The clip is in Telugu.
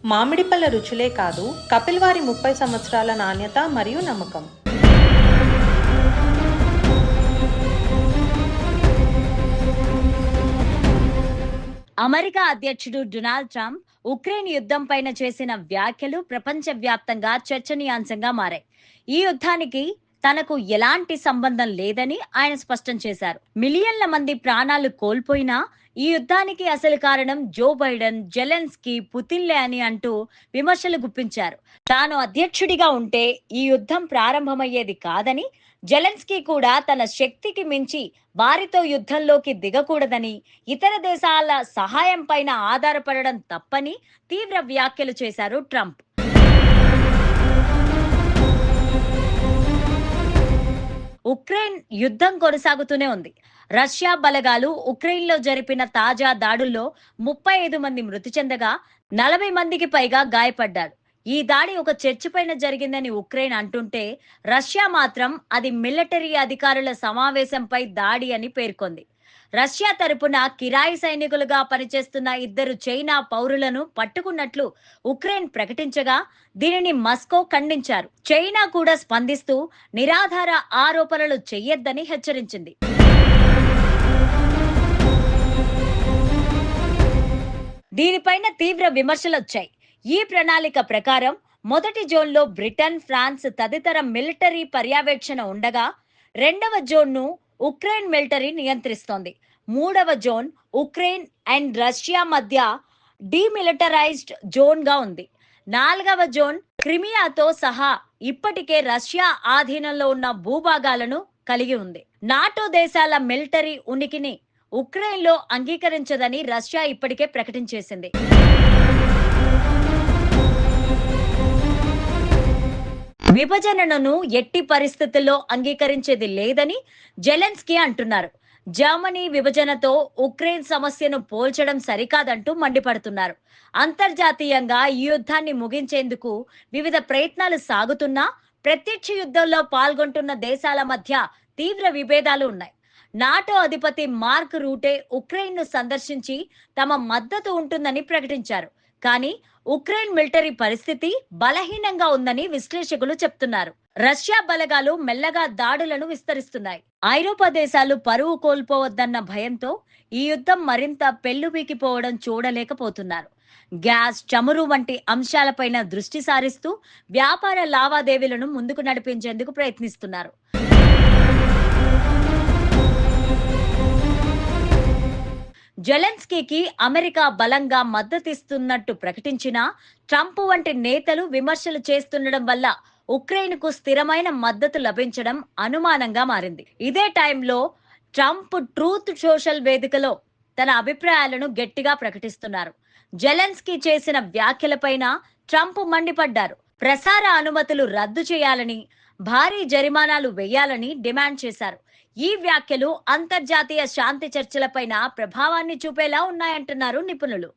మామిడి పళ్ళ రుచులే కాదు, కపిల్ వారి 30 సంవత్సరాల నాణ్యత మరియు నమ్మకం. అమెరికా అధ్యక్షుడు డొనాల్డ్ ట్రంప్ ఉక్రెయిన్ యుద్ధం పైన చేసిన వ్యాఖ్యలు ప్రపంచవ్యాప్తంగా చర్చనీయాంశంగా మారాయి. ఈ యుద్ధానికి తనకు ఎలాంటి సంబంధం లేదని ఆయన స్పష్టం చేశారు. మిలియన్ల మంది ప్రాణాలు కోల్పోయినా ఈ యుద్ధానికి అసలు కారణం జో బైడెన్, జెలెన్స్కీ, పుతిన్లే అని అంటూ విమర్శలు గుప్పించారు. తాను అధ్యక్షుడిగా ఉంటే ఈ యుద్ధం ప్రారంభమయ్యేది కాదని, జెలెన్స్కీ కూడా తన శక్తికి మించి వారితో యుద్ధంలోకి దిగకూడదని, ఇతర దేశాల సహాయం పైన ఆధారపడడం తప్పని తీవ్ర వ్యాఖ్యలు చేశారు ట్రంప్. ఉక్రెయిన్ యుద్ధం కొనసాగుతూనే ఉంది. రష్యా బలగాలు ఉక్రెయిన్లో జరిపిన తాజా దాడుల్లో 35 మంది మృతి చెందగా 40 మందికి పైగా గాయపడ్డారు. ఈ దాడి ఒక చర్చి పైన జరిగిందని ఉక్రెయిన్ అంటుంటే, రష్యా మాత్రం అది మిలిటరీ అధికారుల సమావేశంపై దాడి అని పేర్కొంది. రష్యా తరపున కిరాయి సైనికులుగా పనిచేస్తున్న 2 చైనా పౌరులను పట్టుకున్నట్లు ఉక్రెయిన్ ప్రకటించగా, దీనిని మాస్కో ఖండించారు. చైనా కూడా స్పందిస్తూ నిరాధార ఆరోపణలు చెయ్యొద్దని హెచ్చరించింది. దీనిపైన తీవ్ర విమర్శలొచ్చాయి. ఈ ప్రణాళిక ప్రకారం మొదటి జోన్లో బ్రిటన్, ఫ్రాన్స్ తదితర మిలిటరీ పర్యవేక్షణ ఉండగా, రెండవ జోన్ను ఉక్రెయిన్ మిలిటరీ నియంత్రిస్తోంది. మూడవ జోన్ ఉక్రెయిన్ అండ్ రష్యా మధ్య డీమిలిటరైజ్డ్ జోన్ గా ఉంది. నాలుగవ జోన్ క్రిమియాతో సహా ఇప్పటికే రష్యా ఆధీనంలో ఉన్న భూభాగాలను కలిగి ఉంది. నాటో దేశాల మిలిటరీ ఉనికిని ఉక్రెయిన్లో అంగీకరించదని రష్యా ఇప్పటికే ప్రకటించేసింది. విభజనను ఎట్టి పరిస్థితుల్లో అంగీకరించేది లేదని జెలెన్స్కీ అంటున్నారు. జర్మనీ విభజనతో ఉక్రెయిన్ సమస్యను పోల్చడం సరికాదంటూ మండిపడుతున్నారు. అంతర్జాతీయంగా ఈ యుద్ధాన్ని ముగించేందుకు వివిధ ప్రయత్నాలు సాగుతున్నా, ప్రత్యక్ష యుద్ధంలో పాల్గొంటున్న దేశాల మధ్య తీవ్ర విభేదాలు ఉన్నాయి. నాటో అధిపతి మార్క్ రూటే ఉక్రెయిన్ను సందర్శించి తమ మద్దతు ఉంటుందని ప్రకటించారు. కానీ ఉక్రెయిన్ మిలిటరీ పరిస్థితి బలహీనంగా ఉందని విశ్లేషకులు చెప్తున్నారు. రష్యా బలగాలు మెల్లగా దాడులను విస్తరిస్తున్నాయి. ఐరోపా దేశాలు పరువు కోల్పోవద్దన్న భయంతో ఈ యుద్ధం మరింత పెళ్లుబీకిపోవడం చూడలేకపోతున్నారు. గ్యాస్, చమురు వంటి అంశాలపైన దృష్టి సారిస్తూ వ్యాపార లావాదేవీలను ముందుకు నడిపించేందుకు ప్రయత్నిస్తున్నారు. జెలెన్స్కీకి అమెరికా బలంగా మద్దతిస్తున్నట్టు ప్రకటించినా, ట్రంప్ వంటి నేతలు విమర్శలు చేస్తుండడం వల్ల ఉక్రెయిన్కు స్థిరమైన మద్దతు లభించడం అనుమానంగా మారింది. ఇదే టైంలో ట్రంప్ ట్రూత్ సోషల్ వేదికలో తన అభిప్రాయాలను గట్టిగా ప్రకటిస్తున్నారు. జెలెన్స్కీ చేసిన వ్యాఖ్యలపైన ట్రంప్ మండిపడ్డారు. ప్రసార అనుమతులు రద్దు చేయాలని, భారీ జరిమానాలు వేయాలని డిమాండ్ చేశారు. ఈ వ్యాఖ్యలు అంతర్జాతీయ శాంతి చర్చలపైన ప్రభావాన్ని చూపేలా ఉన్నాయంటున్నారు నిపుణులు.